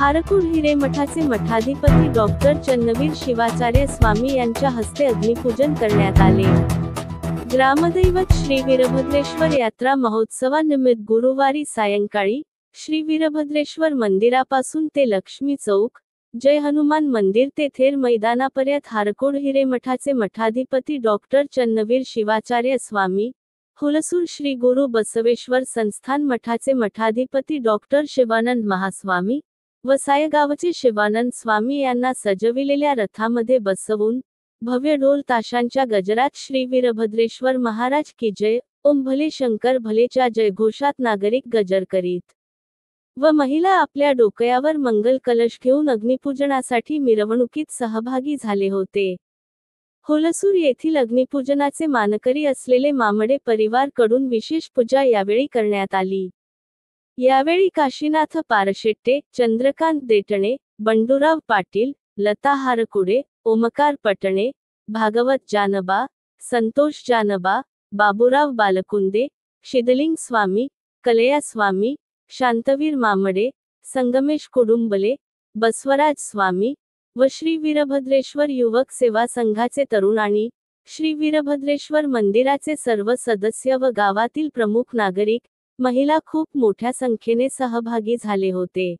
हारकुड हिरेमठाचे मठाधिपती doctor चन्नवीर Shivacharya Swami यांच्या हस्ते अग्निपूजन करण्यात आले। ग्रामदैवत श्री वीरभद्रेश्वर यात्रा महोत्सवानिमित्त गुरुवारी सायंकाळी श्री वीरभद्रेश्वर मंदिरापासून ते लक्ष्मी चौक, जय हनुमान मंदिर ते थेर मैदानापर्यंत हारकुड हिरेमठाचे मठाधिपती डॉक्टर चन्नवीर शिवाचार्य स्वामी, हुलसूर श्री गुरु बसवेश्वर संस्थान मठाचे मठाधिपती डॉक्टर शिवानंद महास्वामी व सायगावचे शिवानंद स्वामी यांना सजविलेल्या रथामध्ये बसवून भव्य ढोल ताशांच्या गजरात श्री वीरभद्रेश्वर महाराज की जय, ओम भले शंकर भलेच्या जयघोषात नागरिक गजर करीत व महिला आपल्या डोक्यावर मंगल कलश घेऊन अग्निपूजनासाठी मिरवणुकीत सहभागी झाले होते। हुलसूर येथील अग्निपूजनाचे मानकरी असलेले मामडे परिवार कडून विशेष पूजा यावेळी करण्यात आली। यावेळी काशीनाथ पारशेट्टे, चंद्रकांत देटणे, बंडूराव पाटील, लता हारकुडे, ओमकार पटणे, भागवत जानबा, संतोष जानबा, बाबूराव बालकुंदे, शिदलिंग स्वामी, कलया स्वामी, शांतवीर मामडे, संगमेश कुडुंबले, बसवराज स्वामी व श्री वीरभद्रेश्वर युवक सेवा संघाचे तरुण आणि श्री वीरभद्रेश्वर मंदिराचे सर्व सदस्य व गावातील प्रमुख नागरिक, महिला खूप मोठ्या संख्येने सहभागी झाले होते।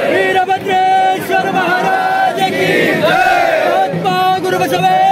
वीरभद्रेश्वर महाराज की जय। गुरु बसवेश्वर